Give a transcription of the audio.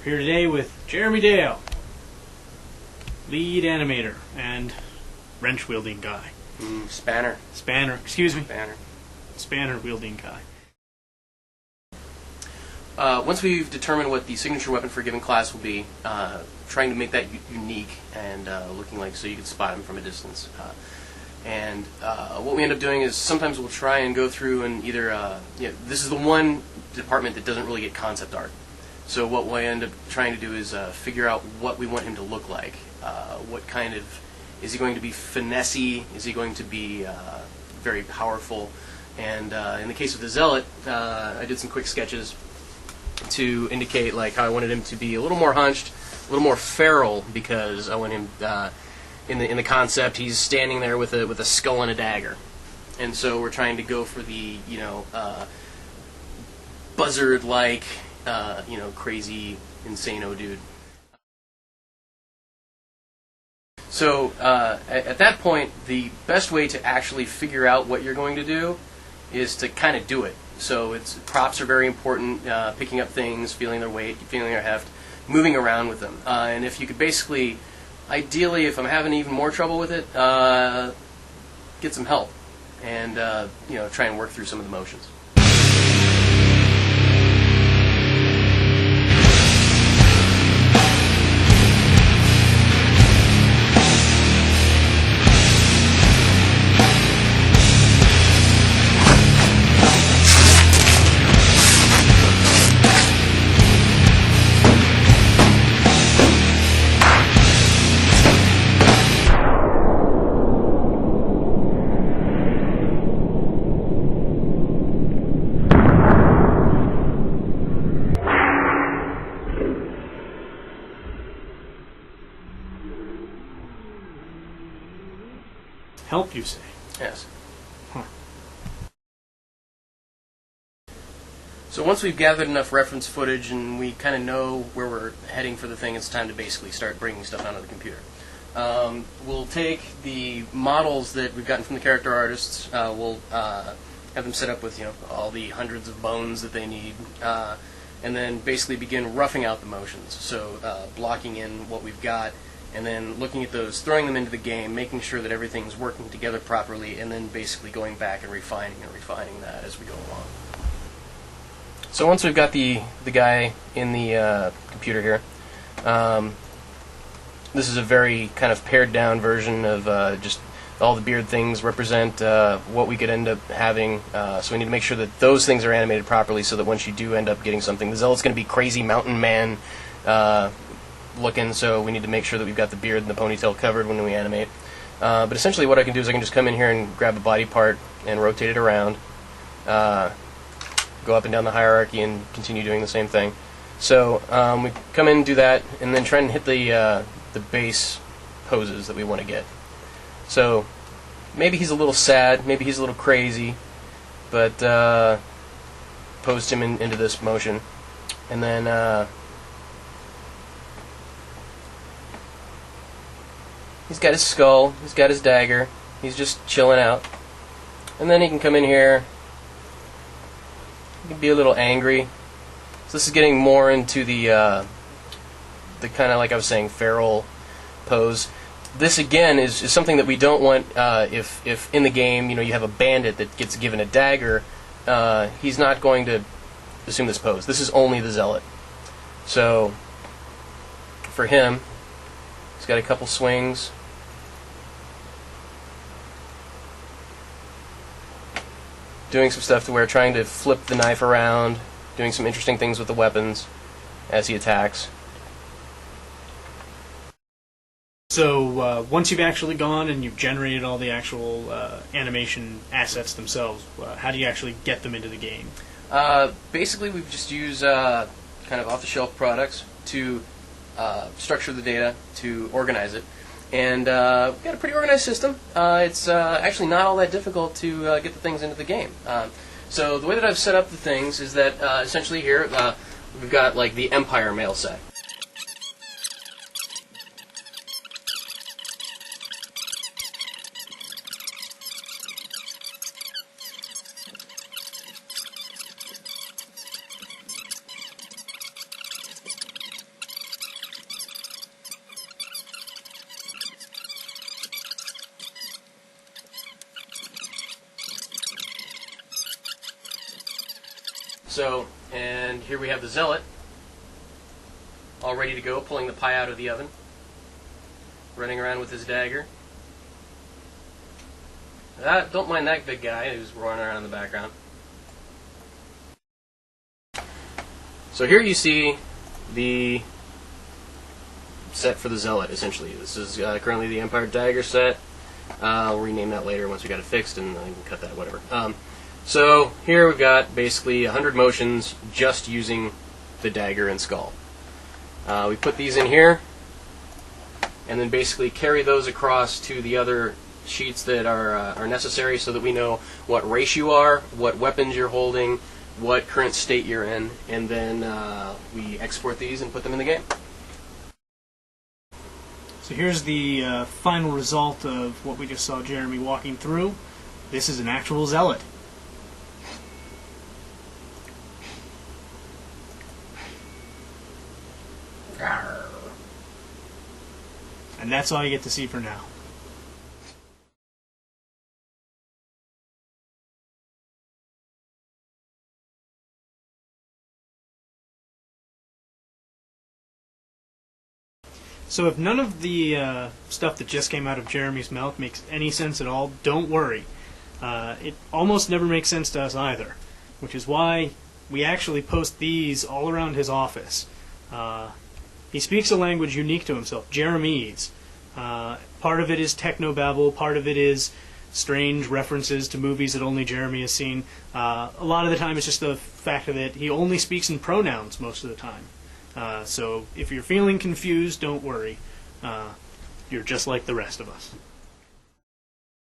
Here today with Jeremy Dale, lead animator and wrench wielding guy. Spanner. Excuse me. Spanner. Spanner wielding guy. Once we've determined what the signature weapon for a given class will be, trying to make that unique and looking like so you can spot them from a distance. What we end up doing is sometimes we'll try and go through and either, this is the one department that doesn't really get concept art. So what we end up trying to do is figure out what we want him to look like. What kind of, is he going to be finessey? Is he going to be very powerful? And in the case of the Zealot, I did some quick sketches to indicate like how I wanted him to be a little more hunched, a little more feral, because I want him in the concept he's standing there with a skull and a dagger, and so we're trying to go for the buzzard-like crazy insano dude. So at that point, the best way to actually figure out what you're going to do is to kind of do it. So props are very important, picking up things, feeling their weight, feeling their heft, moving around with them. And if you could basically, ideally, if I'm having even more trouble with it, get some help and try and work through some of the motions. Help, you say? Yes. Huh. So once we've gathered enough reference footage and we kind of know where we're heading for the thing, it's time to basically start bringing stuff onto the computer. We'll take the models that we've gotten from the character artists, we'll have them set up with all the hundreds of bones that they need, and then basically begin roughing out the motions. So blocking in what we've got, and then looking at those, throwing them into the game, making sure that everything's working together properly, and then basically going back and refining that as we go along. So once we've got the guy in the computer here, this is a very kind of pared down version of just all the beard things represent what we could end up having. So we need to make sure that those things are animated properly so that once you do end up getting something, the Zealot's going to be crazy mountain man looking, so we need to make sure that we've got the beard and the ponytail covered when we animate. But essentially what I can do is I can just come in here and grab a body part and rotate it around, go up and down the hierarchy and continue doing the same thing. So we come in and do that, and then try and hit the base poses that we want to get. So maybe he's a little sad, maybe he's a little crazy, but posed him into this motion, and then he's got his skull, he's got his dagger, he's just chilling out. And then he can come in here, he can be a little angry. So this is getting more into the kind of, like I was saying, feral pose. This again is something that we don't want if in the game you have a bandit that gets given a dagger, he's not going to assume this pose. This is only the Zealot. So for him, he's got a couple swings. Doing some stuff to where trying to flip the knife around, doing some interesting things with the weapons as he attacks. So once you've actually gone and you've generated all the actual animation assets themselves, how do you actually get them into the game? Basically, we've just used kind of off-the-shelf products to structure the data, to organize it. And we've got a pretty organized system. It's actually not all that difficult to get the things into the game. So the way that I've set up the things is that essentially here we've got like the Empire mail set. So, and here we have the zealot, all ready to go, pulling the pie out of the oven, running around with his dagger. Don't mind that big guy who's running around in the background. So here you see the set for the zealot, essentially. This is currently the Empire Dagger set. I'll rename that later once we got it fixed, and I can cut that, whatever. So here we've got basically 100 motions just using the dagger and skull. We put these in here, and then basically carry those across to the other sheets that are necessary, so that we know what race you are, what weapons you're holding, what current state you're in, and then we export these and put them in the game. So here's the final result of what we just saw Jeremy walking through. This is an actual zealot. And that's all you get to see for now. So if none of the stuff that just came out of Jeremy's mouth makes any sense at all, don't worry. It almost never makes sense to us either, which is why we actually post these all around his office. He speaks a language unique to himself, Jeremese. Part of it is technobabble, part of it is strange references to movies that only Jeremy has seen. A lot of the time it's just the fact that he only speaks in pronouns most of the time. So if you're feeling confused, don't worry. You're just like the rest of us.